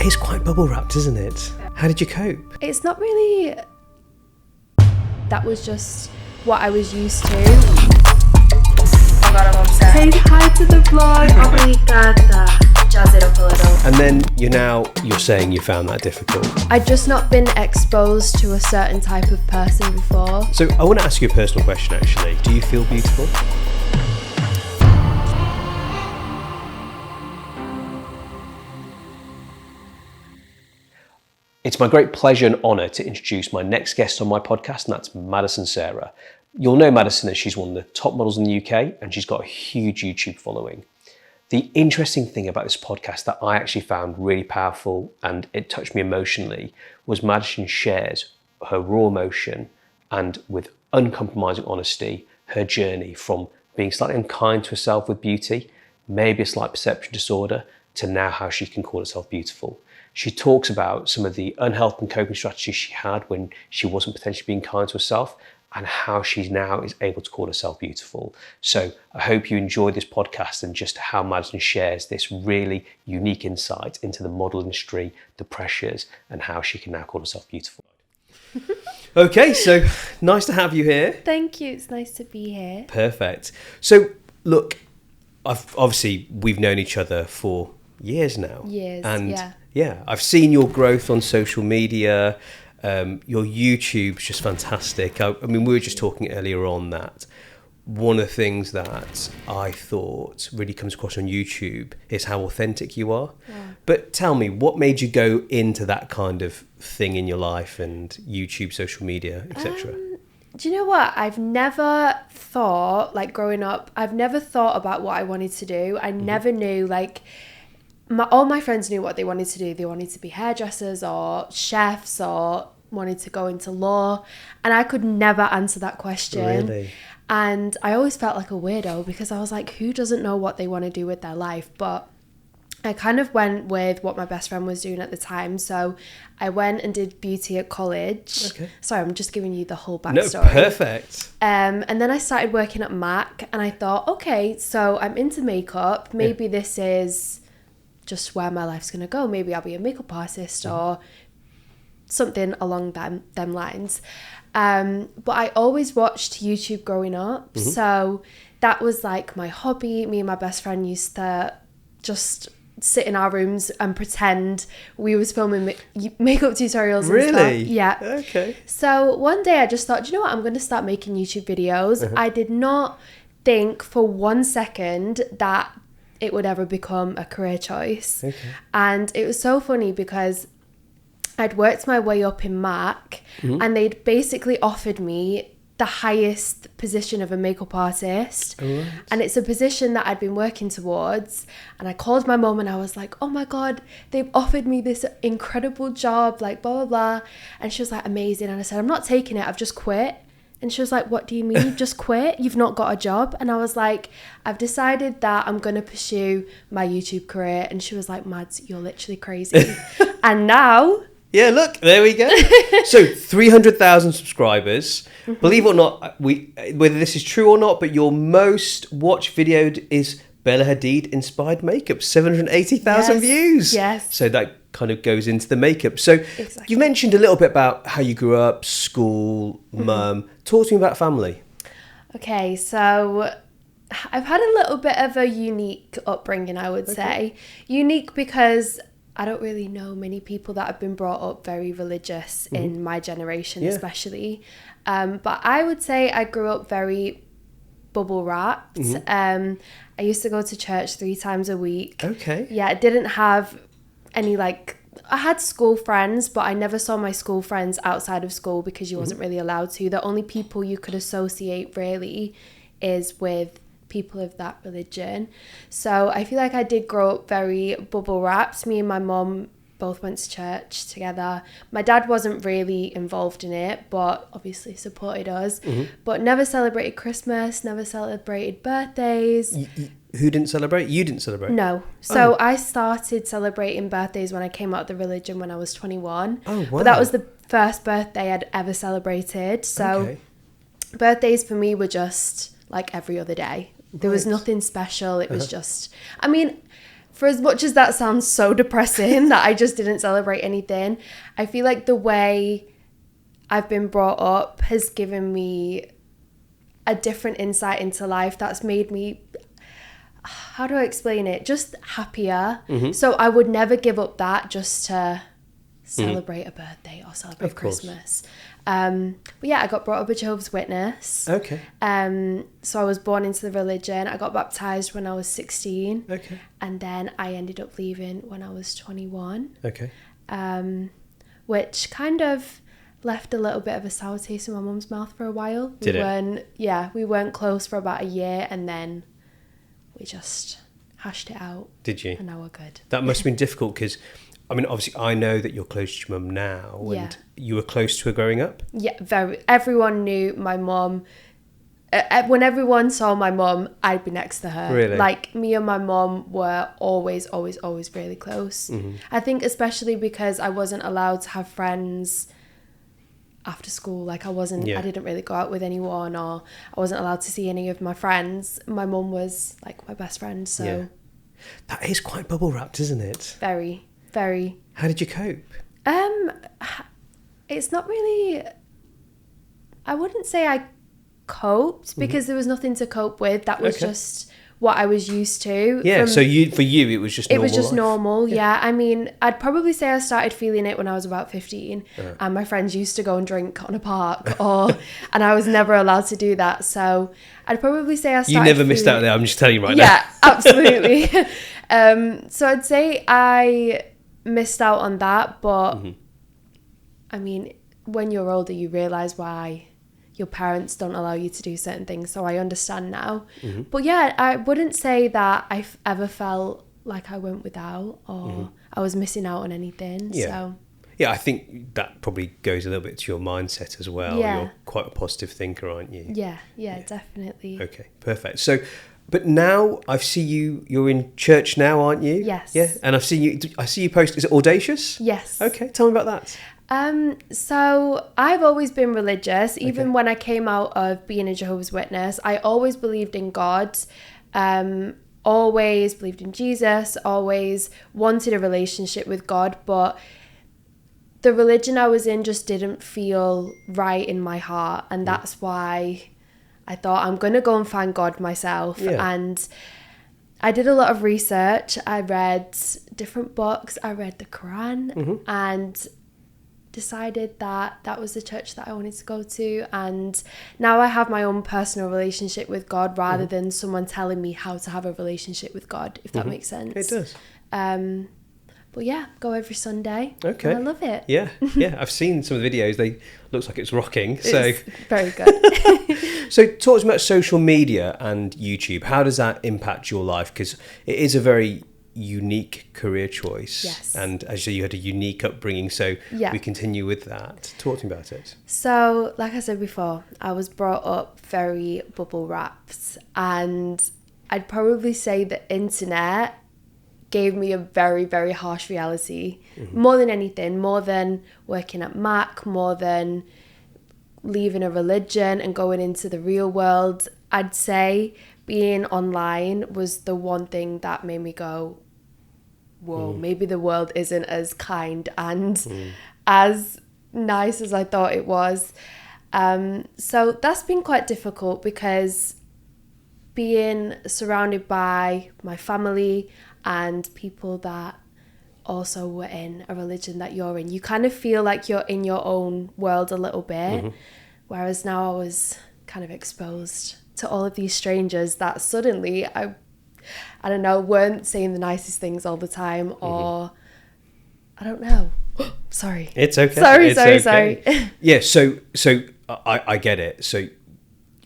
is quite bubble wrapped, isn't it? How did you cope? It's not really... That was just what I was used to. Oh God, I'm upset. Say hi to the vlog. Obrigada. Jazz it up a little. And then you're saying you found that difficult. I'd just not been exposed to a certain type of person before. So I want to ask you a personal question, actually. Do you feel beautiful? It's my great pleasure and honour to introduce my next guest on my podcast, and that's Madison Sarah. You'll know Madison as she's one of the top models in the UK, and she's got a huge YouTube following. The interesting thing about this podcast that I actually found really powerful and it touched me emotionally was Madison shares her raw emotion and with uncompromising honesty, her journey from being slightly unkind to herself with beauty, maybe a slight perception disorder, to now how she can call herself beautiful. She talks about some of the unhealthy and coping strategies she had when she wasn't potentially being kind to herself and how she now is able to call herself beautiful. So I hope you enjoy this podcast and just how Madison shares this really unique insight into the model industry, the pressures, and how she can now call herself beautiful. Okay, so nice to have you here. Thank you. It's nice to be here. Perfect. So look, we've known each other for years now. Yeah, I've seen your growth on social media. Your YouTube's just fantastic. I mean, we were just talking earlier on that one of the things that I thought really comes across on YouTube is how authentic you are. Yeah. But tell me, what made you go into that kind of thing in your life and YouTube, social media, etc.? Do you know what? I've never thought, like growing up, I've never thought about what I wanted to do. I never knew, like... all my friends knew what they wanted to do. They wanted to be hairdressers or chefs or wanted to go into law. And I could never answer that question. Really? And I always felt like a weirdo because I was like, who doesn't know what they want to do with their life? But I kind of went with what my best friend was doing at the time. So I went and did beauty at college. Okay. Sorry, I'm just giving you the whole backstory. No, perfect. And then I started working at Mac and I thought, okay, so I'm into makeup. Maybe this is... just where my life's going to go. Maybe I'll be a makeup artist or something along them lines. But I always watched YouTube growing up. Mm-hmm. So that was like my hobby. Me and my best friend used to just sit in our rooms and pretend we was filming makeup tutorials and stuff. Really? Yeah. Okay. So one day I just thought, do you know what? I'm going to start making YouTube videos. Uh-huh. I did not think for 1 second that it would ever become a career choice. Okay. And it was so funny because I'd worked my way up in Mac and they'd basically offered me the highest position of a makeup artist. Right. And it's a position that I'd been working towards. And I called my mum and I was like, oh my God, they've offered me this incredible job, like blah, blah, blah. And she was like, amazing. And I said, I'm not taking it, I've just quit. And she was like, what do you mean? You've just quit? You've not got a job? And I was like, I've decided that I'm going to pursue my YouTube career. And she was like, Mads, you're literally crazy. And now... Yeah, look, there we go. So 300,000 subscribers. Mm-hmm. Believe it or not, whether this is true or not, but your most watched video is Bella Hadid inspired makeup, 780,000 views. Yes. So that kind of goes into the makeup. So exactly. You mentioned a little bit about how you grew up, school, mum. Talk to me about family. Okay, so I've had a little bit of a unique upbringing, I would say. Unique because I don't really know many people that have been brought up very religious in my generation, especially. But I would say I grew up very bubble wrapped. I used to go to church 3 times a week. Okay. Yeah, I didn't have any I had school friends, but I never saw my school friends outside of school because you wasn't really allowed to. The only people you could associate really is with people of that religion. So I feel like I did grow up very bubble wrapped. Me and my mum both went to church together. My dad wasn't really involved in it, but obviously supported us. But never celebrated Christmas, never celebrated birthdays. Who didn't celebrate? You didn't celebrate? No. So I started celebrating birthdays when I came out of the religion when I was 21. Oh, wow. But that was the first birthday I'd ever celebrated. So birthdays for me were just like every other day. There was nothing special. It was just, I mean, for as much as that sounds so depressing that I just didn't celebrate anything, I feel like the way I've been brought up has given me a different insight into life that's made me, how do I explain it, just happier. So I would never give up that just to celebrate a birthday or celebrate Christmas. But yeah, I got brought up a Jehovah's Witness. Okay. So I was born into the religion. I got baptized when I was 16. Okay. And then I ended up leaving when I was 21. Okay. Which kind of left a little bit of a sour taste in my mum's mouth for a while. Did it? Yeah, we weren't close for about a year, and then we just hashed it out. Did you? And now we're good. That must have been difficult because, I mean, obviously I know that you're close to your mum now, Yeah. and you were close to her growing up? Yeah, very. Everyone knew my mum. When everyone saw my mum, I'd be next to her. Really? Like, me and my mum were always really close. I think especially because I wasn't allowed to have friends after school. Like, I didn't really go out with anyone, or I wasn't allowed to see any of my friends. My mum was like my best friend, so. Yeah. That is quite bubble wrapped, isn't it? Very, very. How did you cope? It's not really, I wouldn't say I coped, because there was nothing to cope with. That was just what I was used to. Yeah, so for you it was just normal. It was just life. normal, yeah. I mean, I'd probably say I started feeling it when I was about 15, and my friends used to go and drink on a park, and I was never allowed to do that. So I'd probably say I started. You never missed out there. I'm just telling you right now. Yeah, absolutely. So I'd say I missed out on that, but I mean, when you're older, you realise why your parents don't allow you to do certain things, so I understand now. But yeah, I wouldn't say that I've ever felt like I went without, or I was missing out on anything. Yeah. So Yeah, I think that probably goes a little bit to your mindset as well. Yeah. You're quite a positive thinker, aren't you? yeah, definitely. Okay, perfect. So, but now I see you're in church now, aren't you? Yes. Yeah, and I see you post, is it Audacious? Yes. Okay, tell me about that. So I've always been religious. Even when I came out of being a Jehovah's Witness, I always believed in God, always believed in Jesus, always wanted a relationship with God, but the religion I was in just didn't feel right in my heart, and that's why I thought I'm going to go and find God myself. And I did a lot of research. I read different books. I read the Quran and decided that that was the church that I wanted to go to. And now I have my own personal relationship with God rather than someone telling me how to have a relationship with God, if that makes sense. It does. But yeah, go every Sunday. Okay. And I love it. Yeah, I've seen some of the videos. Looks like it's rocking. So It's very good. So talk to me about social media and YouTube. How does that impact your life? Because it is a very unique career choice. Yes. And as you had a unique upbringing, so we continue with that. Talk to me about it. So, like I said before, I was brought up very bubble wrapped, and I'd probably say the internet gave me a very, very harsh reality. More than anything, more than working at Mac, more than leaving a religion and going into the real world, I'd say being online was the one thing that made me go, whoa, maybe the world isn't as kind and as nice as I thought it was. So that's been quite difficult, because being surrounded by my family and people that also were in a religion that you're in, you kind of feel like you're in your own world a little bit. Whereas now I was kind of exposed to all of these strangers that suddenly, I don't know, weren't saying the nicest things all the time, or I don't know. Sorry. It's okay. Sorry. Yeah, so I get it. So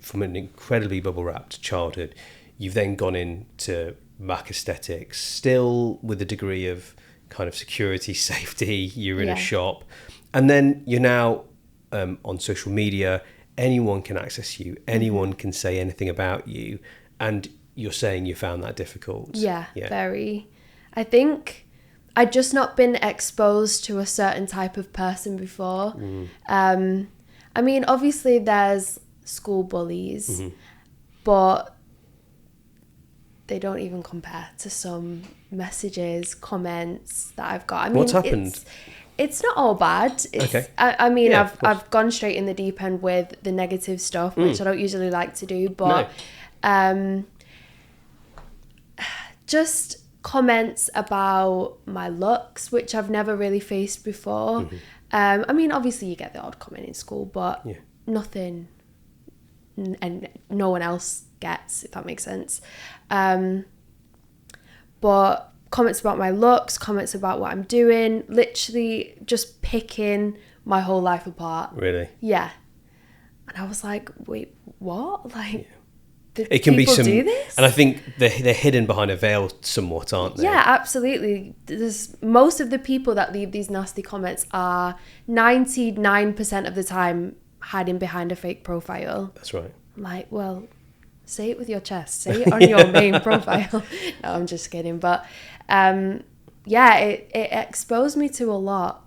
from an incredibly bubble-wrapped childhood, you've then gone into Mac aesthetics, still with a degree of kind of security, safety. You're in a shop. And then you're now on social media. Anyone can access you. Anyone can say anything about you. And you're saying you found that difficult. Yeah, very. I think I'd just not been exposed to a certain type of person before. I mean, obviously there's school bullies, but they don't even compare to some messages, comments that I've got. I mean, What's happened? It's not all bad. Okay. I mean, Yeah, I've gone straight in the deep end with the negative stuff, which I don't usually like to do, but just comments about my looks, which I've never really faced before. I mean, obviously you get the odd comment in school, but nothing, and no one else gets, if that makes sense. But comments about my looks, comments about what I'm doing, literally just picking my whole life apart. Really? Yeah. And I was like, wait, what? Like, It can be some, do this? and I think they're hidden behind a veil somewhat, aren't they? Yeah, absolutely. Most of the people that leave these nasty comments are 99% of the time hiding behind a fake profile. That's right. I'm like, well, say it with your chest. Say it on your main profile. No, I'm just kidding. But it exposed me to a lot.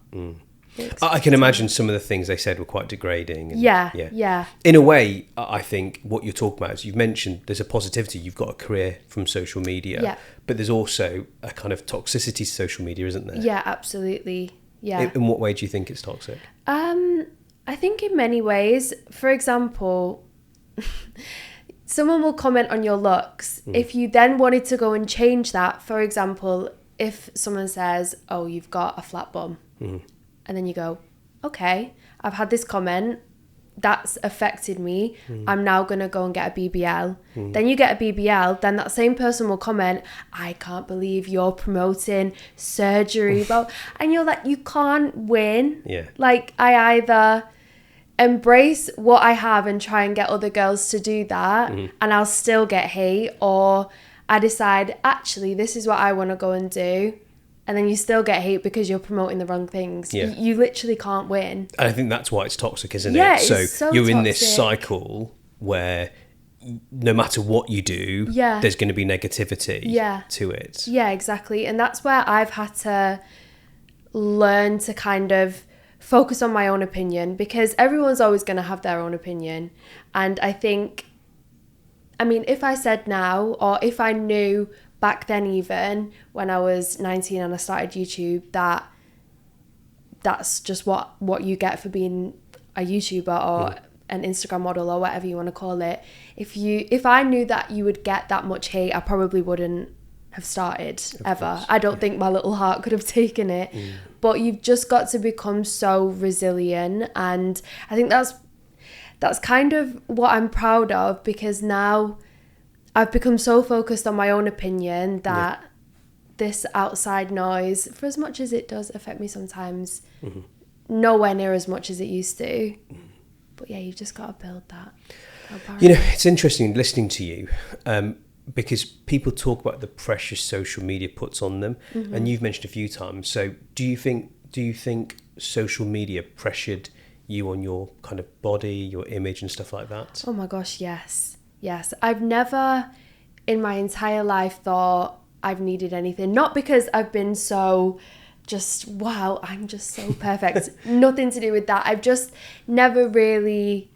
I can imagine some of the things they said were quite degrading. And, yeah. In a way, I think what you're talking about is, you've mentioned there's a positivity. You've got a career from social media, but there's also a kind of toxicity to social media, isn't there? Yeah, absolutely. Yeah. In what way do you think it's toxic? I think in many ways. For example, someone will comment on your looks. If you then wanted to go and change that, for example, if someone says, oh, you've got a flat bum, and then you go, okay, I've had this comment, that's affected me, I'm now going to go and get a BBL. Then you get a BBL, then that same person will comment, I can't believe you're promoting surgery. And you're like, you can't win. Yeah. Like, I either embrace what I have and try and get other girls to do that, and I'll still get hate, or I decide, actually, this is what I want to go and do, and then you still get hate because you're promoting the wrong things. You literally can't win. And I think that's why it's toxic, isn't Yeah, it? it's so you're in toxic. this cycle where no matter what you do, there's going to be negativity to it. Yeah, exactly. And that's where I've had to learn to kind of focus on my own opinion, because everyone's always going to have their own opinion. And I think, I mean, if I said now, or if I knew back then, even when I was 19 and I started YouTube, that's just what you get for being a YouTuber or an Instagram model or whatever you want to call it. If I knew that you would get that much hate, I probably wouldn't have started ever. I don't think my little heart could have taken it. But you've just got to become so resilient, and I think that's kind of what I'm proud of, because now I've become so focused on my own opinion that this outside noise, for as much as it does affect me sometimes, nowhere near as much as it used to. But yeah, you've just got to build that. You know, it's interesting listening to you, because people talk about the pressure social media puts on them, and you've mentioned a few times. So do you think social media pressured you on your kind of body, your image and stuff like that? Oh my gosh, yes. I've never in my entire life thought I've needed anything. Not because I've been so just, wow, I'm just so perfect. Nothing to do with that. I've just never really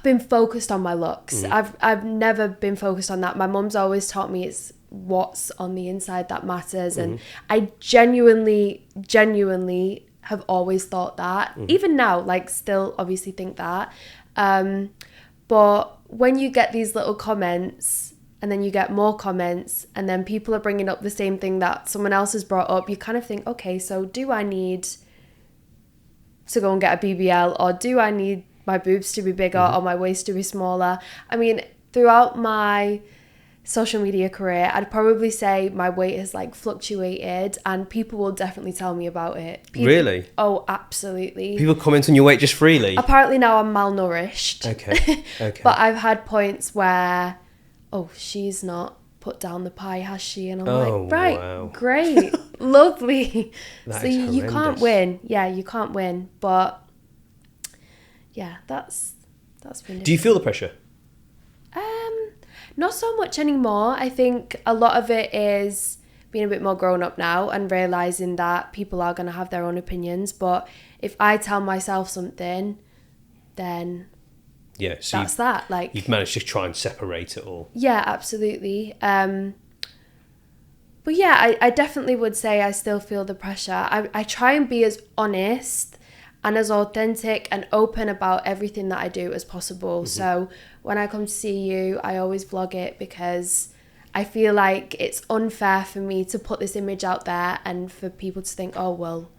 been focused on my looks. I've never been focused on that. My mum's always taught me it's what's on the inside that matters, and I genuinely have always thought that. Even now, like, still obviously think that. But when you get these little comments, and then you get more comments, and then people are bringing up the same thing that someone else has brought up, you kind of think, okay, so do I need to go and get a BBL, or do I need my boobs to be bigger or my waist to be smaller? I mean, throughout my social media career, I'd probably say my weight has like fluctuated, and people will definitely tell me about it. Really? Oh, absolutely. People comment on your weight just freely? Apparently now I'm malnourished. Okay. But I've had points where, oh, she's not put down the pie, has she? And I'm like, right, wow. Great, lovely. So you can't win. Yeah, you can't win. But yeah, that's been different. Do you feel the pressure? Not so much anymore. I think a lot of it is being a bit more grown up now and realising that people are going to have their own opinions. But if I tell myself something, then Yeah, so that's that. Like, you've managed to try and separate it all. yeah, absolutely. But yeah, I definitely would say I still feel the pressure. I try and be as honest and as authentic and open about everything that I do as possible. So when I come to see you, I always vlog it because I feel like it's unfair for me to put this image out there and for people to think, oh, well,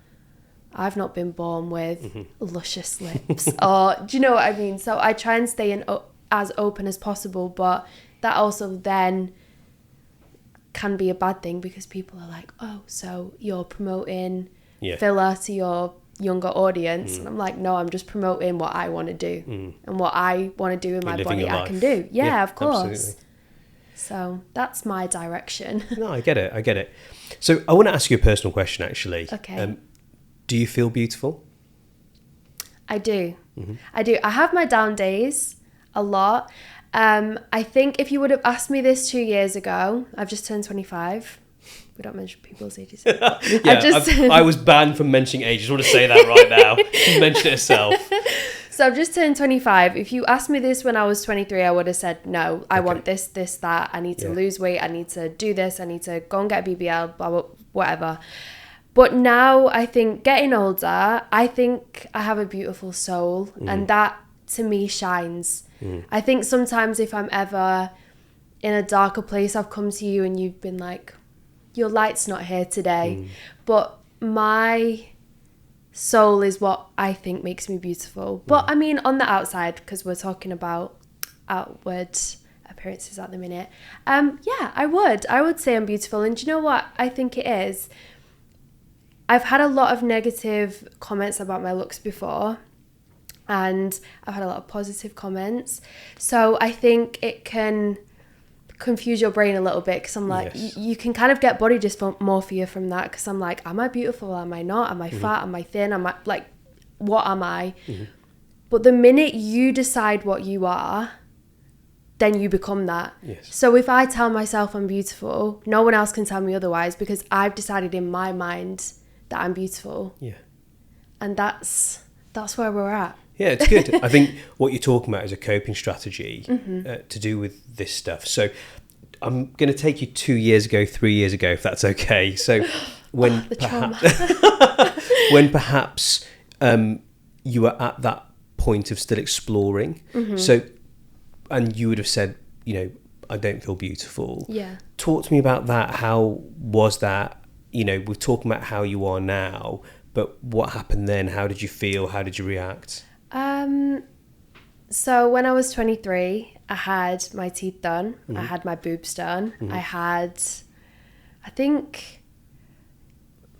I've not been born with luscious lips. Or, do you know what I mean? So I try and stay as open as possible, but that also then can be a bad thing because people are like, oh, so you're promoting filler to your younger audience. And I'm like, no, I'm just promoting what I want to do and what I want to do in my body I can do. Yeah, of course. Absolutely. So that's my direction. No, I get it. So I want to ask you a personal question, actually. Okay. Do you feel beautiful? I do. I do. I have my down days a lot. I think if you would have asked me this 2 years ago, I've just turned 25. We don't mention people's ages. I was banned from mentioning ages. I want to say that right now. She mentioned it herself. So I've just turned 25. If you asked me this when I was 23, I would have said, no, I want this, that. I need to lose weight. I need to do this. I need to go and get a BBL, blah, blah, whatever. But now I think getting older, I think I have a beautiful soul and that to me shines. I think sometimes if I'm ever in a darker place, I've come to you and you've been like, your light's not here today. But my soul is what I think makes me beautiful. But I mean, on the outside, because we're talking about outward appearances at the minute. Yeah, I would say I'm beautiful. And do you know what I think it is? I've had a lot of negative comments about my looks before. And I've had a lot of positive comments. So I think it can confuse your brain a little bit because I'm like, you can kind of get body dysmorphia from that because I'm like, am I beautiful? Am I not? Am I fat? Am I thin? Am I like, what am I? But the minute you decide what you are, then you become that. Yes. So if I tell myself I'm beautiful, no one else can tell me otherwise because I've decided in my mind that I'm beautiful. Yeah. And that's where we're at. Yeah, it's good. I think what you're talking about is a coping strategy to do with this stuff. So I'm going to take you 2 years ago, 3 years ago, if that's okay. So when perhaps you were at that point of still exploring. So, and you would have said, you know, I don't feel beautiful. Yeah. Talk to me about that. How was that? You know, we're talking about how you are now, but what happened then? How did you feel? How did you react? So when I was 23, I had my teeth done. I had my boobs done. I had, I think,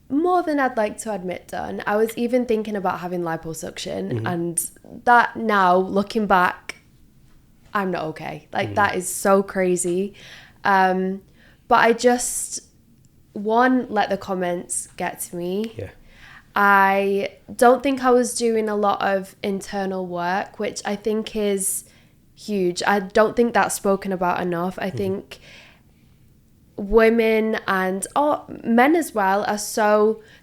more than I'd like to admit done. I was even thinking about having liposuction and that now, looking back, I'm not okay. Like that is so crazy. But I just, one, let the comments get to me. Yeah. I don't think I was doing a lot of internal work, which I think is huge. I don't think that's spoken about enough. I think women and men as well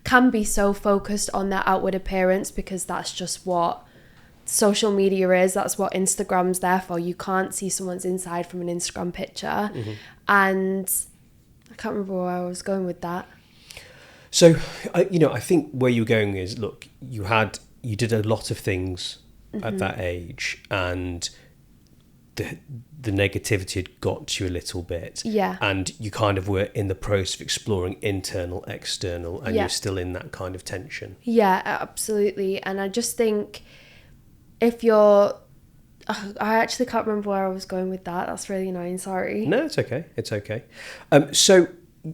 can be so focused on their outward appearance because that's just what social media is. That's what Instagram's there for. You can't see someone's inside from an Instagram picture. And I can't remember where I was going with that. So, I think where you're going is, look, you did a lot of things at that age, and the negativity had got to you a little bit. Yeah. And you kind of were in the process of exploring internal, external, and you're still in that kind of tension. Yeah, absolutely. And I just think if you're... I actually can't remember where I was going with that. That's really annoying. Sorry. No, it's okay. It's okay. So...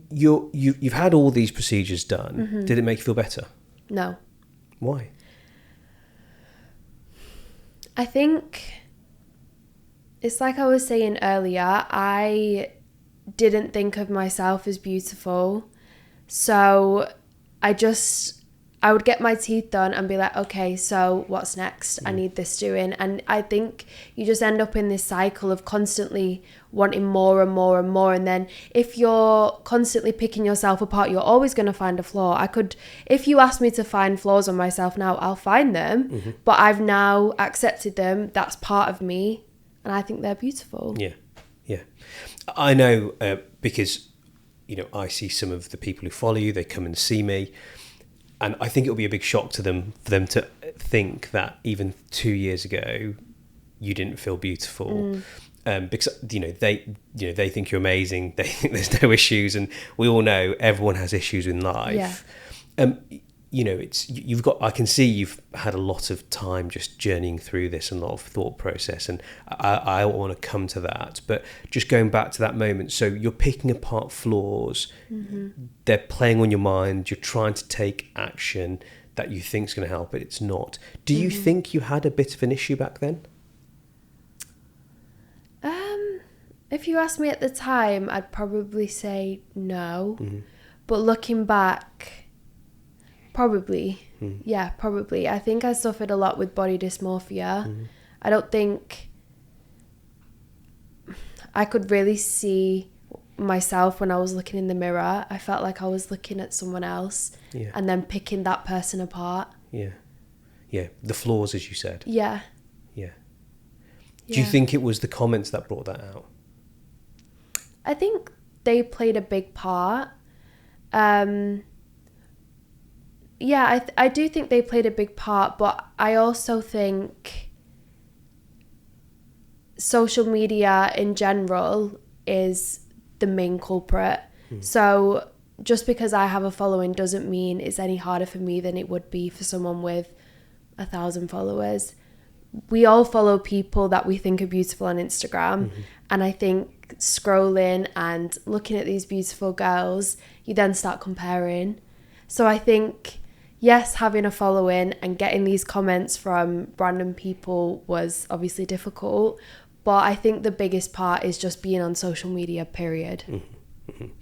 You've had all these procedures done. Did it make you feel better? No. Why? I think it's like I was saying earlier, I didn't think of myself as beautiful. So I I would get my teeth done and be like, okay, so what's next? I need this doing. And I think you just end up in this cycle of constantly wanting more and more and more. And then if you're constantly picking yourself apart, you're always going to find a flaw. If you ask me to find flaws on myself now, I'll find them, but I've now accepted them. That's part of me. And I think they're beautiful. Yeah. Yeah. I know, because, you know, I see some of the people who follow you, they come and see me. And I think it'll be a big shock to them for them to think that even 2 years ago you didn't feel beautiful, because they think you're amazing. They think there's no issues, and we all know everyone has issues in life. Yeah. You know, I can see you've had a lot of time just journeying through this and a lot of thought process, and I want to come to that. But just going back to that moment, so you're picking apart flaws, they're playing on your mind, you're trying to take action that you think is going to help, but it's not. Do you think you had a bit of an issue back then? If you asked me at the time, I'd probably say no. But looking back, probably. Yeah, probably. I think I suffered a lot with body dysmorphia. I don't think I could really see myself when I was looking in the mirror. I felt like I was looking at someone else and then picking that person apart. Yeah. The flaws, as you said. Yeah. Do you think it was the comments that brought that out? I think they played a big part. I do think they played a big part, but I also think social media in general is the main culprit. So just because I have a following doesn't mean it's any harder for me than it would be for someone with 1,000 followers. We all follow people that we think are beautiful on Instagram, and I think scrolling and looking at these beautiful girls, you then start comparing. So I think, yes, having a following and getting these comments from random people was obviously difficult, but I think the biggest part is just being on social media, period.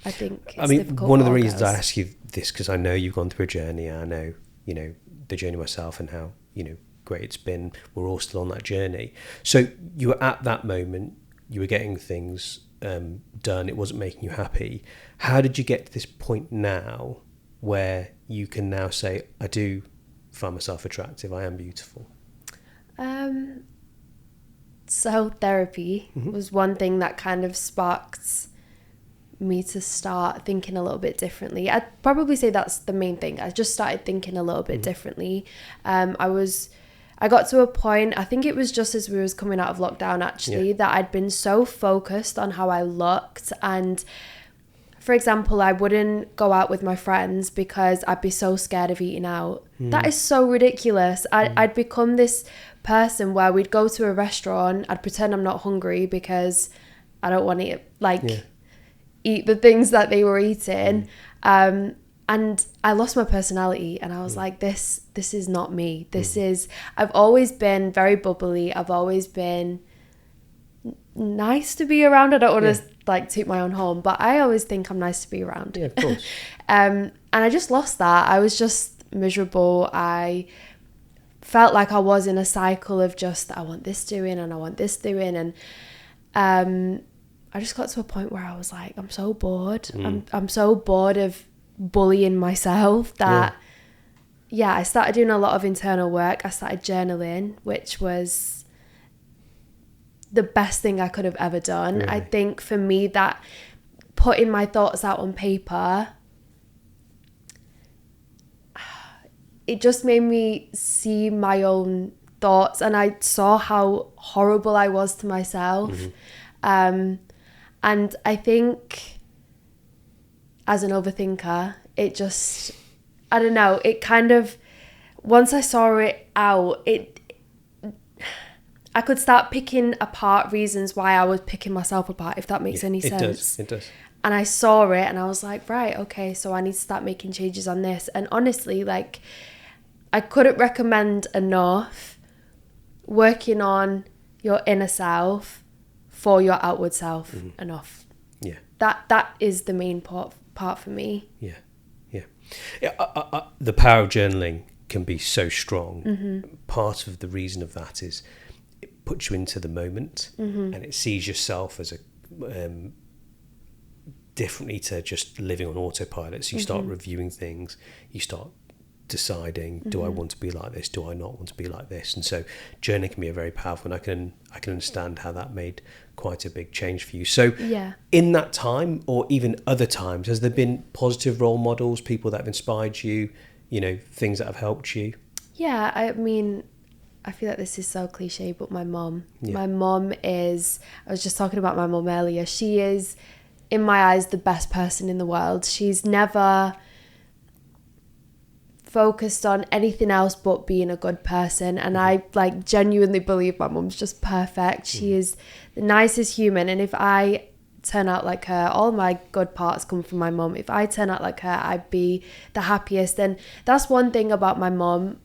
I think it's difficult. One of the reasons I ask you this, because I know you've gone through a journey. I know, you know, the journey myself and how, you know, great it's been. We're all still on that journey. So you were at that moment, you were getting things done, it wasn't making you happy. How did you get to this point now where you can now say, I do find myself attractive, I am beautiful? So therapy was one thing that kind of sparked me to start thinking a little bit differently. I'd probably say that's the main thing. I just started thinking a little bit differently. I got to a point, I think it was just as we was coming out of lockdown actually, that I'd been so focused on how I looked. And for example, I wouldn't go out with my friends because I'd be so scared of eating out. That is so ridiculous. I'd become this person where we'd go to a restaurant, I'd pretend I'm not hungry because I don't want to eat the things that they were eating. And I lost my personality, and I was like, this is not me. I've always been very bubbly. I've always been nice to be around. I don't want to toot my own horn, but I always think I'm nice to be around. Yeah, of course. And I just lost that. I was just miserable. I felt like I was in a cycle of just, I want this doing and I want this doing. And I just got to a point where I was like, I'm so bored. I'm so bored of bullying myself that I started doing a lot of internal work. I started journaling, which was the best thing I could have ever done. Really? I think for me, that putting my thoughts out on paper, it just made me see my own thoughts, and I saw how horrible I was to myself. And I think as an overthinker, it just, I don't know, it kind of, once I saw it out, I could start picking apart reasons why I was picking myself apart, if that makes any sense. It does. And I saw it and I was like, right, okay, so I need to start making changes on this. And honestly, I couldn't recommend enough working on your inner self for your outward self enough. Yeah. That is the main part for me. Yeah. Yeah, the power of journaling can be so strong. Part of the reason of that is it puts you into the moment, and it sees yourself as a differently to just living on autopilot. So you start reviewing things, you start deciding, do I want to be like this, do I not want to be like this? And so journaling can be a very powerful, and I can understand how that made quite a big change for you. So in that time, or even other times, has there been positive role models, people that have inspired you, things that have helped you? Yeah, I mean, I feel like this is so cliche, but my mom is, I was just talking about my mom earlier, she is, in my eyes, the best person in the world. She's never focused on anything else but being a good person, and I genuinely believe my mum's just perfect. She is the nicest human, and if I turn out like her, all my good parts come from my mum. If I turn out like her, I'd be the happiest. And that's one thing about my mum.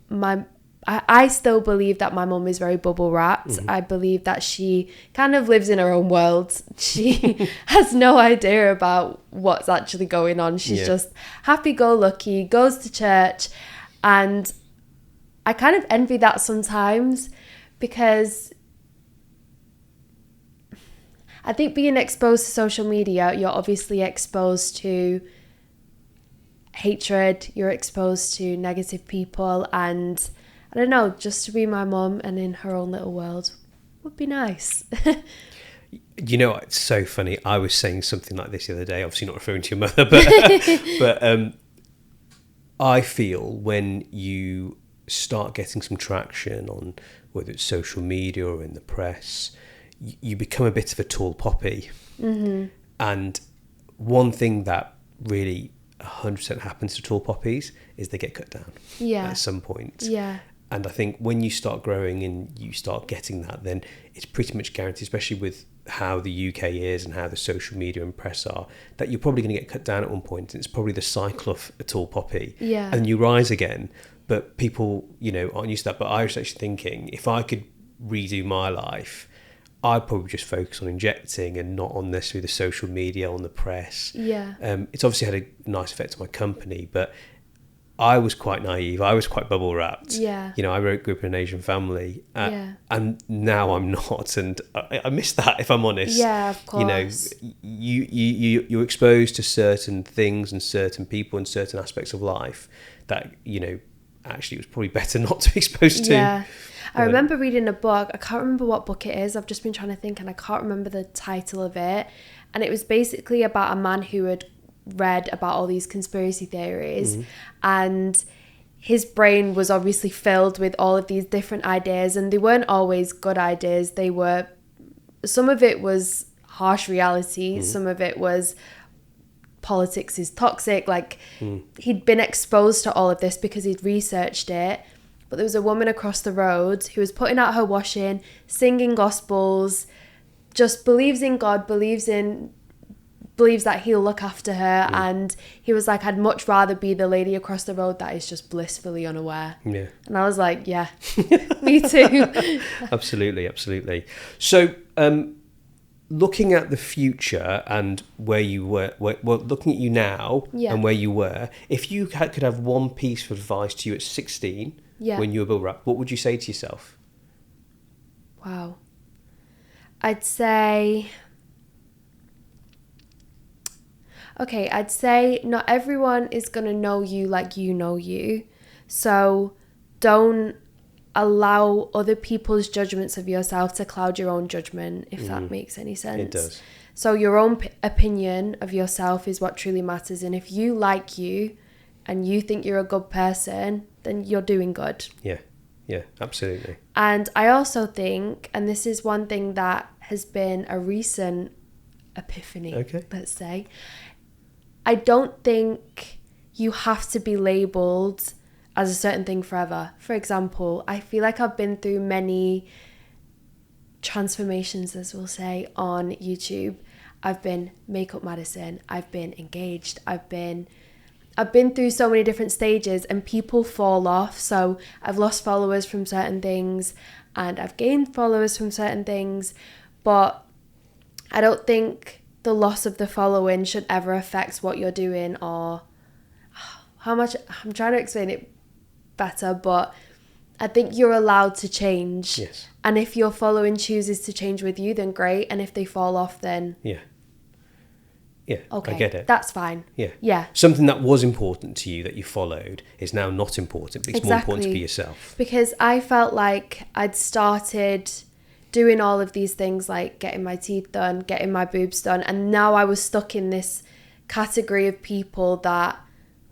I still believe that my mum is very bubble wrapped. I believe that she kind of lives in her own world. She has no idea about what's actually going on. She's just happy-go-lucky, goes to church. And I kind of envy that sometimes, because I think being exposed to social media, you're obviously exposed to hatred, you're exposed to negative people, and I don't know, just to be my mum and in her own little world would be nice. It's so funny. I was saying something like this the other day, obviously not referring to your mother, but but I feel when you start getting some traction on whether it's social media or in the press, you become a bit of a tall poppy. And one thing that really 100% happens to tall poppies is they get cut down at some point. And I think when you start growing and you start getting that, then it's pretty much guaranteed, especially with how the UK is and how the social media and press are, that you're probably going to get cut down at one point. And it's probably the cycle of a tall poppy. And then you rise again. But people, aren't used to that. But I was actually thinking, if I could redo my life, I'd probably just focus on injecting and not on necessarily the social media, on the press. It's obviously had a nice effect on my company, but I was quite naive. I was quite bubble wrapped. I grew up in an Asian family, and now I'm not, and I miss that, if I'm honest. Of course. You're exposed to certain things and certain people and certain aspects of life that actually it was probably better not to be exposed to. I remember reading a book. I can't remember what book it is. I've just been trying to think, and I can't remember the title of it. And it was basically about a man who had read about all these conspiracy theories, and his brain was obviously filled with all of these different ideas, and they weren't always good ideas. Some of it was harsh reality, some of it was politics is toxic. He'd been exposed to all of this because he'd researched it. But there was a woman across the road who was putting out her washing, singing gospels, just believes in God, believes that he'll look after her. And he was like, I'd much rather be the lady across the road that is just blissfully unaware. And I was like, yeah, me too. Absolutely. So looking at the future and where you were, looking at you now and where you were, if you could have one piece of advice to you at 16 when you were bubble wrapped, what would you say to yourself? Wow. I'd say not everyone is going to know you like you know you. So don't allow other people's judgments of yourself to cloud your own judgment, if that makes any sense. It does. So your own opinion of yourself is what truly matters. And if you like you and you think you're a good person, then you're doing good. Yeah, absolutely. And I also think, and this is one thing that has been a recent epiphany, let's say, I don't think you have to be labelled as a certain thing forever. For example, I feel like I've been through many transformations, as we'll say, on YouTube. I've been Makeup Madison, I've been engaged, I've been through so many different stages, and people fall off. So I've lost followers from certain things and I've gained followers from certain things, but I don't think the loss of the following should ever affect what you're doing, or I'm trying to explain it better, but I think you're allowed to change. Yes. And if your following chooses to change with you, then great. And if they fall off, then Yeah. Yeah, okay, I get it. That's fine. Yeah. Yeah. Something that was important to you that you followed is now not important, but it's more important to Exactly. be yourself. Because I felt like I'd started doing all of these things, like getting my teeth done, getting my boobs done, and now I was stuck in this category of people that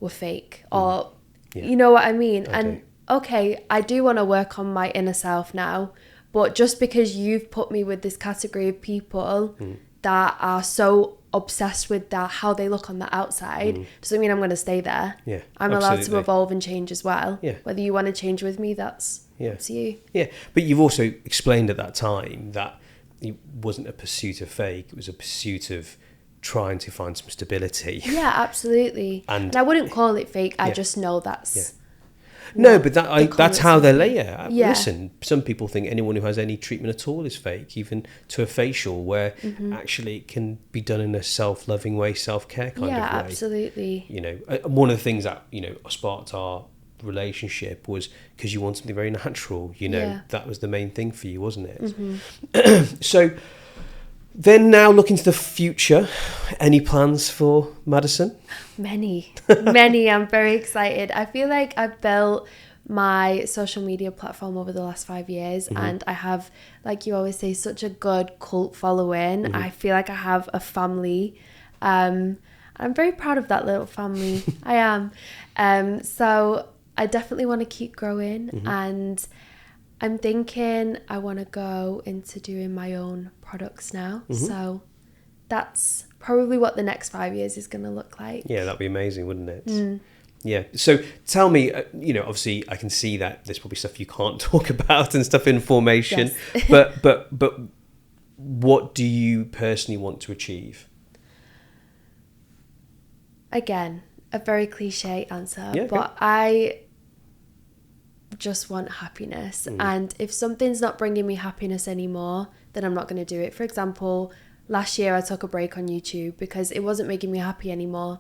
were fake, or Yeah. you know what I mean? I And okay, I do want to work on my inner self now, but just because you've put me with this category of people that are so obsessed with that, how they look on the outside, doesn't mean I'm going to stay there. Yeah, I'm allowed to absolutely. evolve and change as well. Yeah. Whether you want to change with me, that's Yeah. up to you. Yeah, but you've also explained at that time that it wasn't a pursuit of fake, it was a pursuit of trying to find some stability. Yeah, absolutely. And- And I wouldn't call it fake. I Yeah. just know that's... Yeah. No, what but the that's comments how they would be. layer. Yeah. Listen, some people think anyone who has any treatment at all is fake, even to a facial, where Mm-hmm. actually it can be done in a self-loving way, self-care kind Yeah, of way. absolutely. You know, one of the things that, you know, sparked our relationship was because you want something very natural, you know, Yeah. that was the main thing for you, wasn't it? Mm-hmm. So then now looking to the future, any plans for Madison? Many. I'm very excited. I feel like I've built my social media platform over the last 5 years, and I have, like you always say, such a good cult following. I feel like I have a family. I'm very proud of that little family. I am. So I definitely want to keep growing, and I'm thinking I want to go into doing my own products now. So that's probably what the next 5 years is going to look like. Yeah, that'd be amazing, wouldn't it? Yeah. So tell me, you know, obviously I can see that there's probably stuff you can't talk about and stuff in formation, Yes. but what do you personally want to achieve? Again, a very cliche answer, Yeah, okay. but I just want happiness. And if something's not bringing me happiness anymore, then I'm not going to do it. For example, last year I took a break on YouTube because it wasn't making me happy anymore.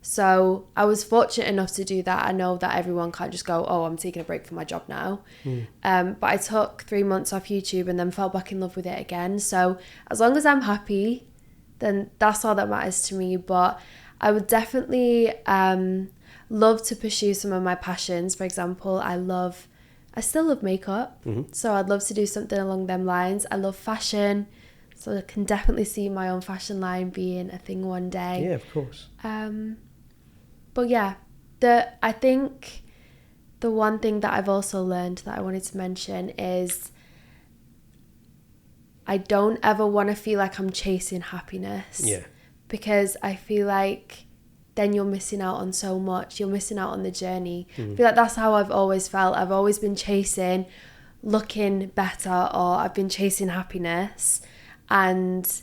So I was fortunate enough to do that. I know that everyone can't just go, oh, I'm taking a break from my job now. But I took 3 months off YouTube and then fell back in love with it again. So as long as I'm happy, then that's all that matters to me. But I would definitely love to pursue some of my passions. For example, I still love makeup. So I'd love to do something along them lines. I love fashion. So I can definitely see my own fashion line being a thing one day. Yeah, of course. But yeah, I think the one thing that I've also learned that I wanted to mention is I don't ever want to feel like I'm chasing happiness. Yeah. Because I feel like then you're missing out on so much. You're missing out on the journey. I feel like that's how I've always felt. I've always been chasing looking better, or I've been chasing happiness, and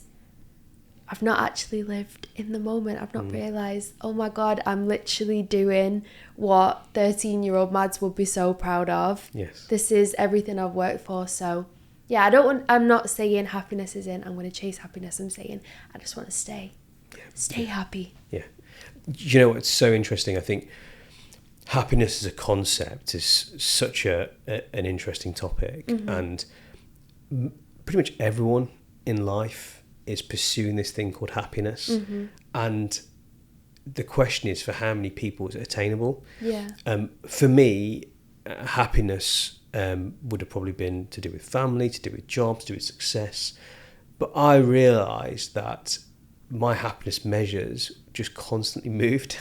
I've not actually lived in the moment. I've not realised, oh my God, I'm literally doing what 13-year-old Mads would be so proud of. Yes. This is everything I've worked for. So yeah, I'm not saying happiness is in, I'm going to chase happiness. I'm saying I just want to stay happy. Yeah. You know what's so interesting? I think happiness as a concept is such an interesting topic, and pretty much everyone in life is pursuing this thing called happiness, and the question is, for how many people is it attainable? Yeah. For me, happiness would have probably been to do with family, to do with jobs, to do with success, but I realised that my happiness measures just constantly moved.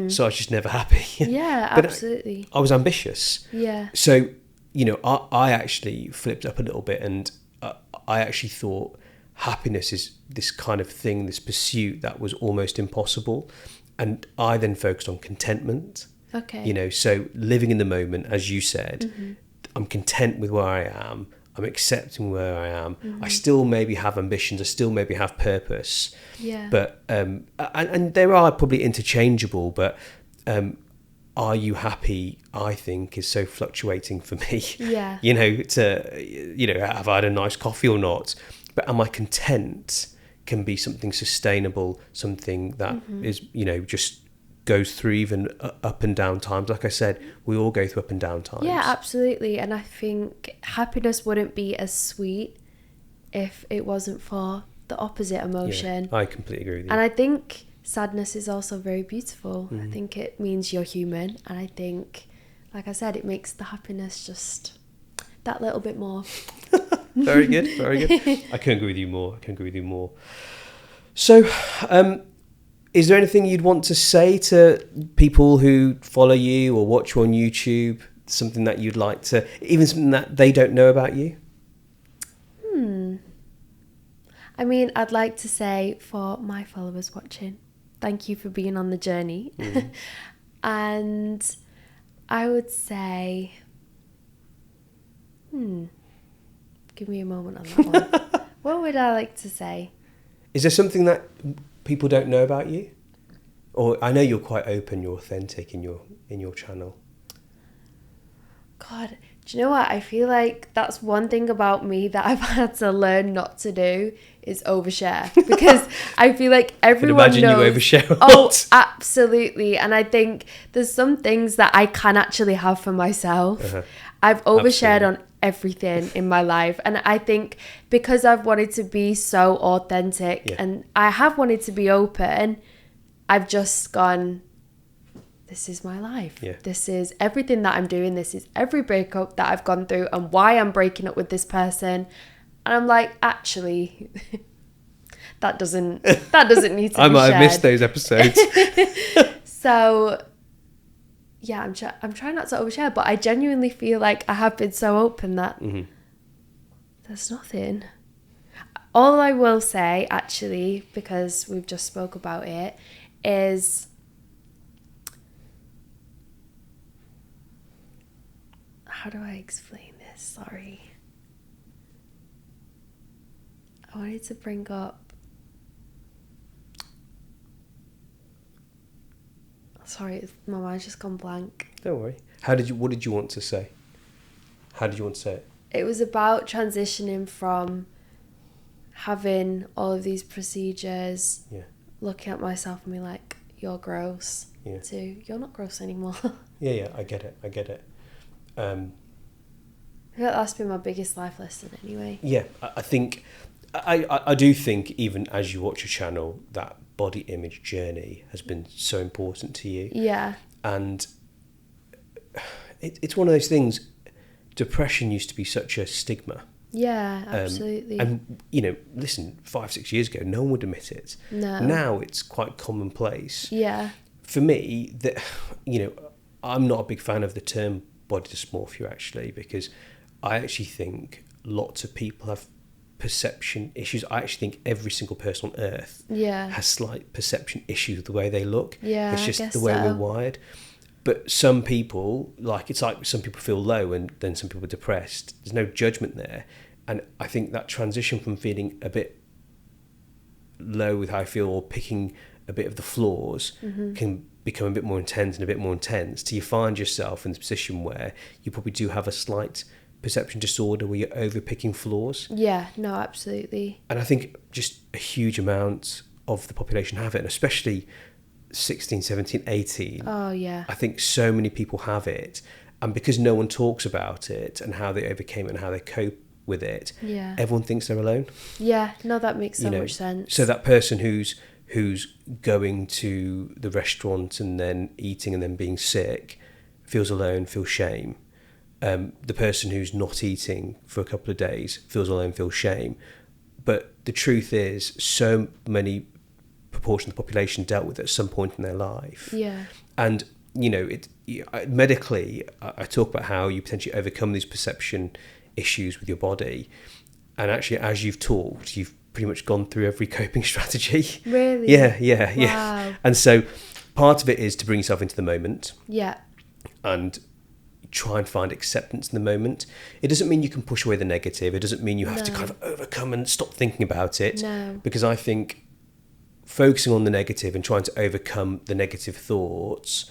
So I was just never happy. Yeah, But absolutely. I was ambitious. Yeah. So, you know, I actually flipped up a little bit, and I actually thought happiness is this kind of thing, this pursuit that was almost impossible. And I then focused on contentment. Okay. You know, so living in the moment, as you said, I'm content with where I am. I'm accepting where I am. I still maybe have ambitions. I still maybe have purpose. Yeah. But and there are probably interchangeable. But are you happy? I think is so fluctuating for me. Yeah. You know, have I had a nice coffee or not? But am I content? Can be something sustainable, something that is, you know, just goes through even up and down times. Like I said, we all go through up and down times. Yeah, absolutely. And I think happiness wouldn't be as sweet if it wasn't for the opposite emotion. Yeah, I completely agree with you. And I think sadness is also very beautiful. I think it means you're human. And I think, like I said, it makes the happiness just that little bit more. Very good, very good. I couldn't agree with you more. So, is there anything you'd want to say to people who follow you or watch you on YouTube? Something that you'd like to, even something that they don't know about you? I mean, I'd like to say for my followers watching, thank you for being on the journey. And I would say, give me a moment on that one. What would I like to say? Is there something that people don't know about you? Or I know you're quite open, you're authentic in your channel. God, do you know what? I feel like that's one thing about me that I've had to learn not to do is overshare, because I feel like everyone imagine knows. you overshare a Oh, lot. absolutely. And I think there's some things that I can actually have for myself. I've overshared on everything in my life, and I think because I've wanted to be so authentic and I have wanted to be open, I've just gone, this is my life. This is everything that I'm doing. This is every breakup that I've gone through and why I'm breaking up with this person. And I'm like, actually, that doesn't need to be I might shared. have missed those episodes. So yeah, I'm trying not to overshare, but I genuinely feel like I have been so open that there's nothing. All I will say, actually, because we've just spoke about it, is how do I explain this? Sorry. I wanted to bring up... Sorry, my mind's just gone blank. Don't worry. What did you want to say? How did you want to say it? It was about transitioning from having all of these procedures, looking at myself and being like, you're gross, to you're not gross anymore. Yeah, I get it. I feel like that's been my biggest life lesson anyway. Yeah, I think, I do think even as you watch your channel, that body image journey has been so important to you. Yeah. And it's one of those things, depression used to be such a stigma. Yeah, absolutely. And, listen, 5-6 years ago, no one would admit it. No. Now it's quite commonplace. Yeah. For me, I'm not a big fan of the term body dysmorphia, actually, because I actually think lots of people have perception issues. I actually think every single person on earth has slight perception issues with the way they look. Yeah, it's just I guess the way so. we're wired. But some people, it's like some people feel low and then some people are depressed. There's no judgment there. And I think that transition from feeling a bit low with how I feel or picking a bit of the flaws can become a bit more intense and a bit more intense till you find yourself in this position where you probably do have a slight perception disorder where you're over picking flaws. Yeah, no, absolutely. And I think just a huge amount of the population have it, and especially 16, 17, 18. Oh, yeah. I think so many people have it, and because no one talks about it and how they overcame it and how they cope with it, everyone thinks they're alone. Yeah, no, that makes so much sense. So that person who's going to the restaurant and then eating and then being sick feels alone, feels shame. The person who's not eating for a couple of days feels alone, feels shame. But the truth is, so many proportion of the population dealt with it at some point in their life. Yeah. And, medically, I talk about how you potentially overcome these perception issues with your body. And actually, as you've talked, you've pretty much gone through every coping strategy. Really? Yeah. Wow. And so part of it is to bring yourself into the moment. Yeah. And try and find acceptance in the moment. It doesn't mean you can push away the negative. It doesn't mean you have to kind of overcome and stop thinking about it. No. Because I think focusing on the negative and trying to overcome the negative thoughts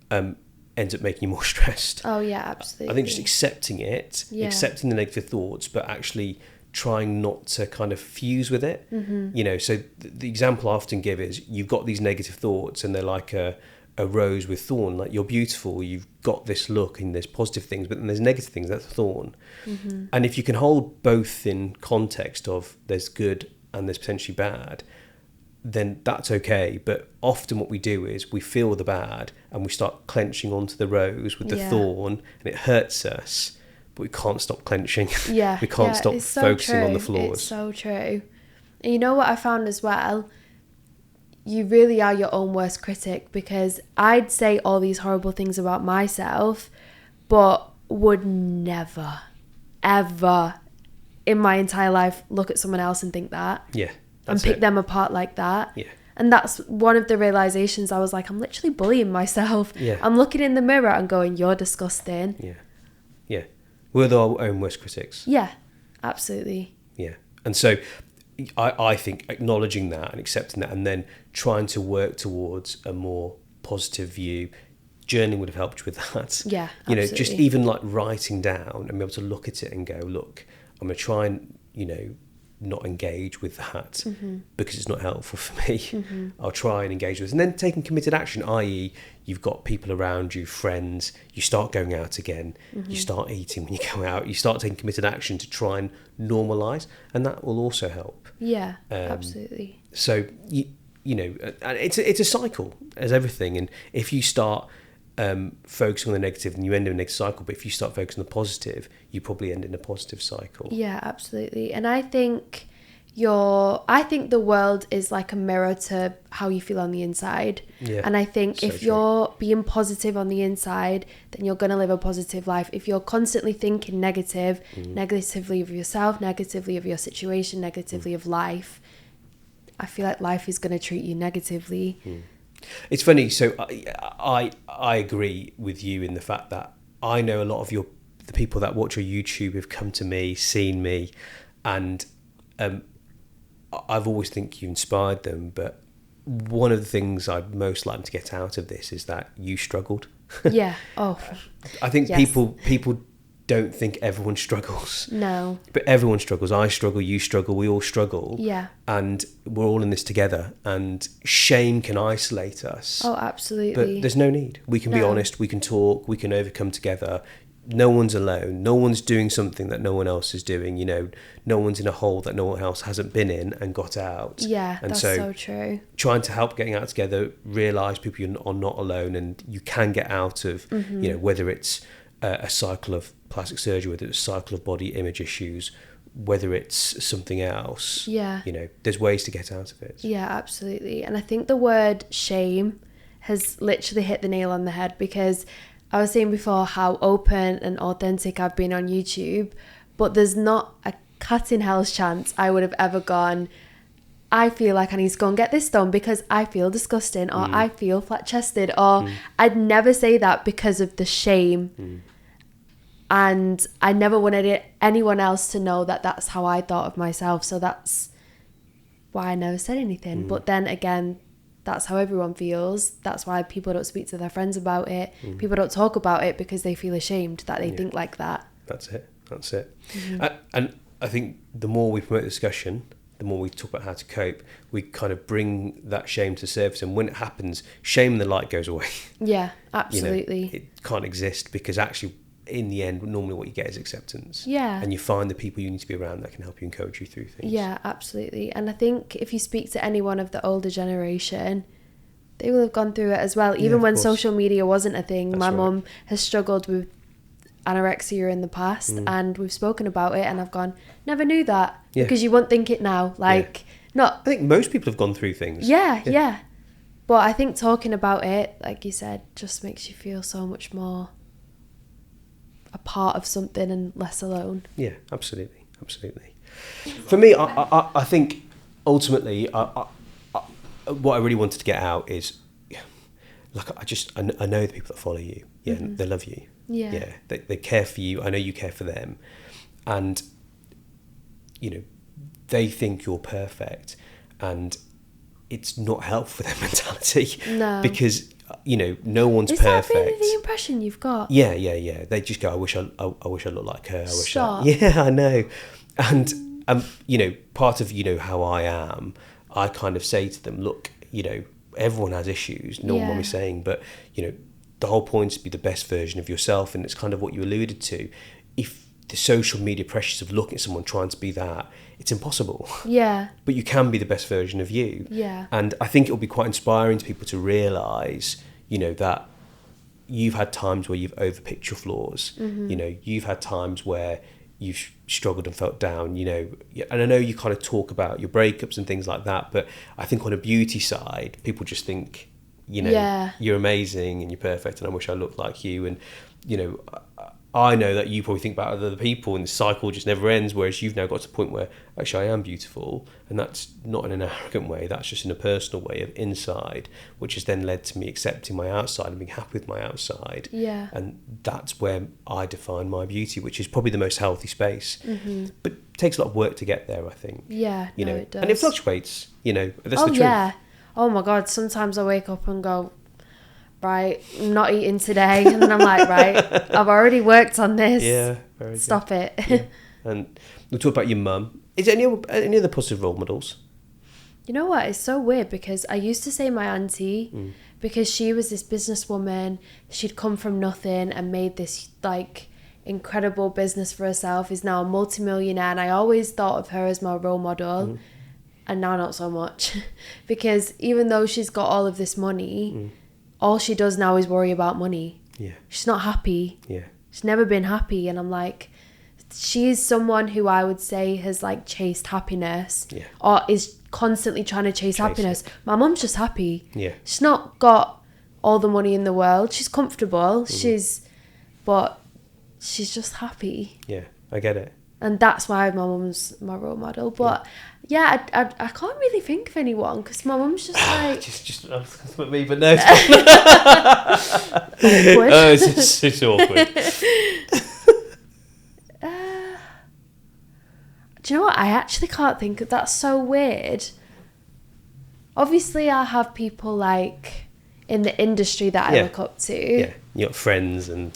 ends up making you more stressed. Oh, yeah, absolutely. I think just accepting it, accepting the negative thoughts, but actually trying not to kind of fuse with it. So the example I often give is you've got these negative thoughts and they're like a a rose with thorn. Like, you're beautiful, you've got this look, and there's positive things, but then there's negative things. That's a thorn. And if you can hold both in context of there's good and there's potentially bad, then that's okay. But often what we do is we feel the bad and we start clenching onto the rose with the thorn, and it hurts us, but we can't stop clenching. Yeah. We can't stop it's so focusing on the true. flaws. It's so true. And you know what I found as well? You really are your own worst critic, because I'd say all these horrible things about myself, but would never, ever in my entire life look at someone else and think that. Yeah. And pick them apart like that. Yeah. And that's one of the realizations. I was like, I'm literally bullying myself. Yeah. I'm looking in the mirror and going, you're disgusting. Yeah. Yeah. We're our own worst critics. Yeah, absolutely. Yeah. And so I think acknowledging that and accepting that, and then trying to work towards a more positive view, journaling would have helped you with that. Yeah, you know, absolutely. just even like writing down and be able to look at it and go, look, I'm going to try and, you know, not engage with that because it's not helpful for me. I'll try and engage with it. And then taking committed action, i.e. you've got people around you, friends, you start going out again, you start eating when you go out, you start taking committed action to try and normalise, and that will also help. Yeah, absolutely. So, you know, it's a cycle, as everything. And if you start focusing on the negative, then you end in a negative cycle. But if you start focusing on the positive, you probably end in a positive cycle. Yeah, absolutely. And I think the world is like a mirror to how you feel on the inside. Yeah, and I think so if true. you're being positive on the inside, then you're going to live a positive life. If you're constantly thinking negatively of yourself, negatively of your situation, negatively of life, I feel like life is going to treat you negatively. It's funny. So I agree with you in the fact that I know a lot of the people that watch your YouTube have come to me, seen me, and I've always think you inspired them. But one of the things I'd most like them to get out of this is that you struggled. Yeah. Oh. I think Yes. people don't think everyone struggles. No. But everyone struggles. I struggle, you struggle, we all struggle. Yeah. And we're all in this together. And shame can isolate us. Oh, absolutely. But there's no need. We can be No. honest, we can talk, we can overcome together. No one's alone. No one's doing something that no one else is doing. You know, no one's in a hole that no one else hasn't been in and got out. Yeah, and that's so true. Trying to help getting out together, realise people are not alone, and you can get out of, you know, whether it's a cycle of plastic surgery, whether it's a cycle of body image issues, whether it's something else. Yeah. You know, there's ways to get out of it. Yeah, absolutely. And I think the word shame has literally hit the nail on the head, because I was saying before how open and authentic I've been on YouTube, but there's not a cat in hell's chance I would have ever gone, I feel like I need to go and get this done because I feel disgusting, or I feel flat-chested, or I'd never say that because of the shame. And I never wanted anyone else to know that that's how I thought of myself. So that's why I never said anything. But then again, that's how everyone feels. That's why people don't speak to their friends about it. People don't talk about it because they feel ashamed that they think like that. That's it. And I think the more we promote discussion, the more we talk about how to cope, we kind of bring that shame to the surface. And when it happens, shame and the light goes away. Yeah, absolutely. You know, it can't exist, because actually, in the end, normally what you get is acceptance. Yeah. And you find the people you need to be around that can help you and coach you through things. Yeah, absolutely. And I think if you speak to anyone of the older generation, they will have gone through it as well. Even of when course. social media wasn't a thing. That's My right. mum has struggled with anorexia in the past, and we've spoken about it, and I've gone, never knew that. Yeah. Because you won't think it now. Like, not... I think most people have gone through things. Yeah. But I think talking about it, like you said, just makes you feel so much more a part of something and less alone. Yeah, absolutely. For me, I think ultimately, what I really wanted to get out is, like, I know the people that follow you. Yeah, they love you. Yeah. They care for you. I know you care for them, and you know, they think you're perfect, and it's not helpful for their mentality. No. Because you know, no one's Is perfect. that really the impression you've got? Yeah. They just go, I wish I looked like her. Stop. Yeah, I know. And you know, part of, you know, how I am, I kind of say to them, look, you know, everyone has issues, no one is saying, but you know, the whole point is to be the best version of yourself, and it's kind of what you alluded to. If the social media pressures of looking at someone trying to be that, it's impossible. Yeah. But you can be the best version of you. Yeah. And I think it'll be quite inspiring to people to realise, you know, that you've had times where you've overpicked your flaws. You know, you've had times where you've struggled and felt down, you know, and I know you kind of talk about your breakups and things like that, but I think on a beauty side, people just think, you know, you're amazing and you're perfect and I wish I looked like you. And, you know, I know that you probably think about other people and the cycle just never ends, whereas you've now got to the point where actually I am beautiful, and that's not in an arrogant way, that's just in a personal way of inside, which has then led to me accepting my outside and being happy with my outside. Yeah. And that's where I define my beauty, which is probably the most healthy space. But it takes a lot of work to get there, I think. Yeah, you know, it does. And it fluctuates, you know, that's the truth. Yeah. Oh my God, sometimes I wake up and go, right, I'm not eating today. And then I'm like, right, I've already worked on this. Yeah, very good. Stop it. Yeah. And we'll talk about your mum. Is there any other positive role models? You know what? It's so weird because I used to say my auntie because she was this businesswoman. She'd come from nothing and made this like incredible business for herself, is now a multimillionaire. And I always thought of her as my role model. And now not so much. Because even though she's got all of this money, all she does now is worry about money. Yeah. She's not happy. Yeah. She's never been happy. And I'm like, she's someone who I would say has like chased happiness or is constantly trying to chase happiness. My mum's just happy. Yeah. She's not got all the money in the world. She's comfortable. But she's just happy. Yeah, I get it. And that's why my mum's my role model. But I can't really think of anyone because my mum's just like... just with me, but no. Awkward. Oh, it's awkward. Do you know what? I actually can't think of... That's so weird. Obviously, I have people like in the industry that I look up to. Yeah, you got friends. And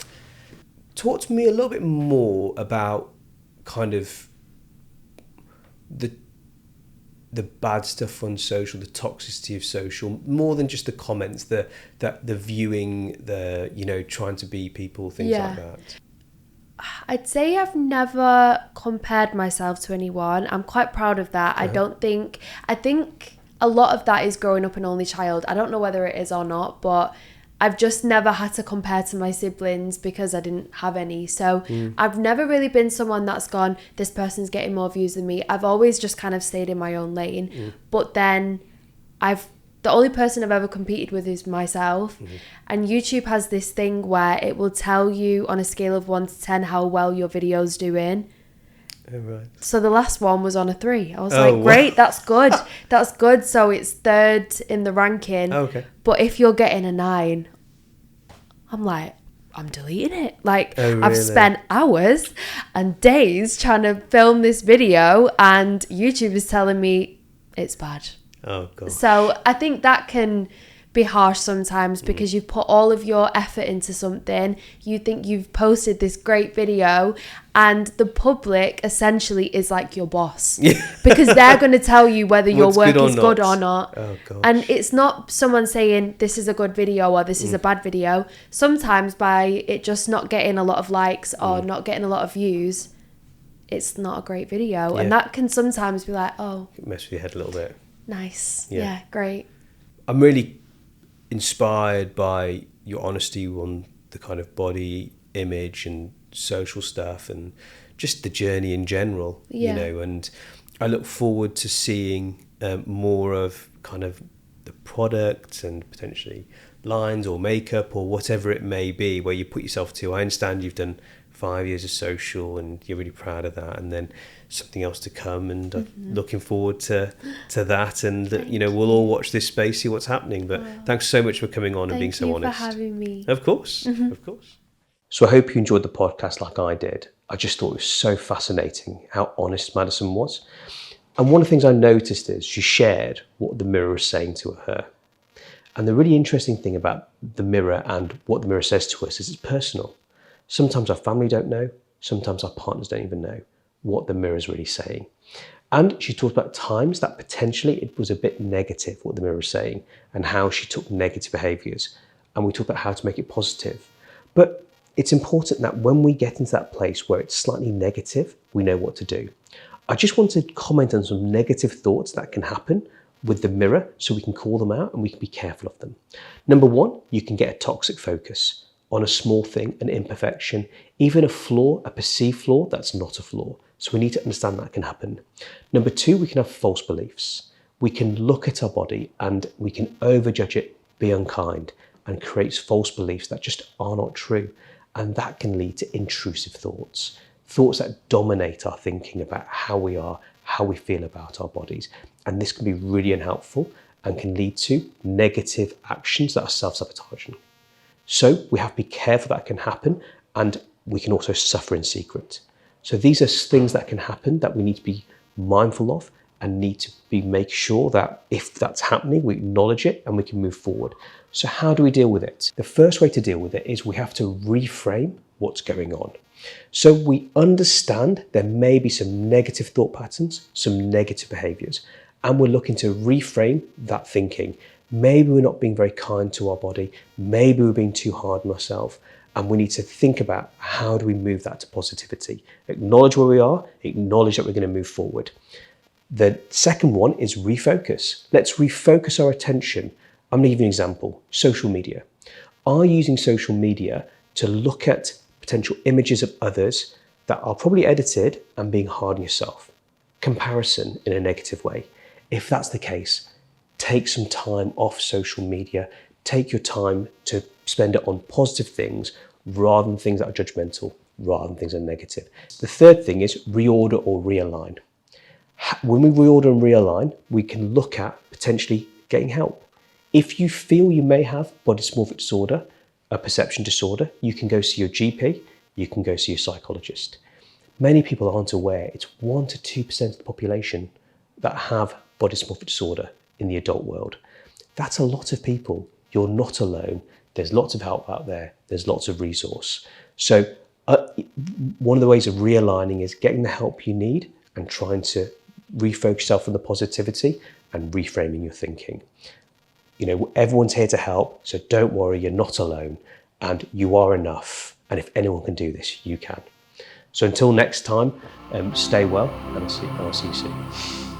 talk to me a little bit more about kind of the bad stuff on social, the toxicity of social, more than just the comments, the viewing, the, you know, trying to be people, things like that. I'd say I've never compared myself to anyone. I'm quite proud of that. I think a lot of that is growing up an only child. I don't know whether it is or not, but I've just never had to compare to my siblings because I didn't have any. So I've never really been someone that's gone, this person's getting more views than me. I've always just kind of stayed in my own lane. But then the only person I've ever competed with is myself. And YouTube has this thing where it will tell you on a scale of 1 to 10 how well your video's doing. Oh, right. So the last one was on a 3. I was like, great, that's good. That's good. So it's 3rd in the ranking. Oh, okay. But if you're getting a 9, I'm like, I'm deleting it. Like, I've spent hours and days trying to film this video and YouTube is telling me it's bad. Oh, God. So I think that can be harsh sometimes because you've put all of your effort into something. You think you've posted this great video and the public essentially is like your boss because they're going to tell you whether your work is good or not. Oh, gosh. And it's not someone saying this is a good video or this is a bad video. Sometimes by it just not getting a lot of likes or not getting a lot of views, it's not a great video. And that can sometimes be like, oh, mess with your head a little bit. Nice. Yeah, great. I'm really inspired by your honesty on the kind of body image and social stuff and just the journey in general, you know, and I look forward to seeing more of kind of the product and potentially lines or makeup or whatever it may be where you put yourself to. I understand you've done 5 years of social and you're really proud of that, and then something else to come, and I'm looking forward to that, and you know, we'll all watch this space, see what's happening. But thanks so much for coming on and being so honest. Thank you for having me. Of course. So I hope you enjoyed the podcast like I did. I just thought it was so fascinating how honest Madison was. And one of the things I noticed is she shared what the mirror is saying to her. And the really interesting thing about the mirror and what the mirror says to us is it's personal. Sometimes our family don't know. Sometimes our partners don't even know what the mirror is really saying. And she talked about times that potentially it was a bit negative what the mirror was saying and how she took negative behaviours. And we talked about how to make it positive. But it's important that when we get into that place where it's slightly negative, we know what to do. I just want to comment on some negative thoughts that can happen with the mirror so we can call them out and we can be careful of them. Number one, you can get a toxic focus on a small thing, an imperfection, even a flaw, a perceived flaw that's not a flaw. So we need to understand that can happen. Number two, we can have false beliefs. We can look at our body and we can overjudge it, be unkind, and create false beliefs that just are not true. And that can lead to intrusive thoughts, thoughts that dominate our thinking about how we are, how we feel about our bodies. And this can be really unhelpful and can lead to negative actions that are self-sabotaging. So we have to be careful that can happen, and we can also suffer in secret. So these are things that can happen that we need to be mindful of and need to make sure that if that's happening, we acknowledge it and we can move forward. So how do we deal with it? The first way to deal with it is we have to reframe what's going on. So we understand there may be some negative thought patterns, some negative behaviours, and we're looking to reframe that thinking. Maybe we're not being very kind to our body. Maybe we're being too hard on ourselves. And we need to think about how do we move that to positivity. Acknowledge where we are, acknowledge that we're going to move forward. The second one is refocus. Let's refocus our attention. I'm going to give you an example. Social media. Are you using social media to look at potential images of others that are probably edited and being hard on yourself? Comparison in a negative way. If that's the case, take some time off social media. Take your time to spend it on positive things rather than things that are judgmental, rather than things that are negative. The third thing is reorder or realign. When we reorder and realign, we can look at potentially getting help. If you feel you may have body dysmorphic disorder, a perception disorder, you can go see your GP, you can go see your psychologist. Many people aren't aware it's 1 to 2% of the population that have body dysmorphic disorder in the adult world. That's a lot of people. You're not alone. There's lots of help out there. There's lots of resource. So one of the ways of realigning is getting the help you need and trying to refocus yourself on the positivity and reframing your thinking. You know, everyone's here to help, so don't worry, you're not alone and you are enough. And if anyone can do this, you can. So until next time, stay well and I'll see you soon.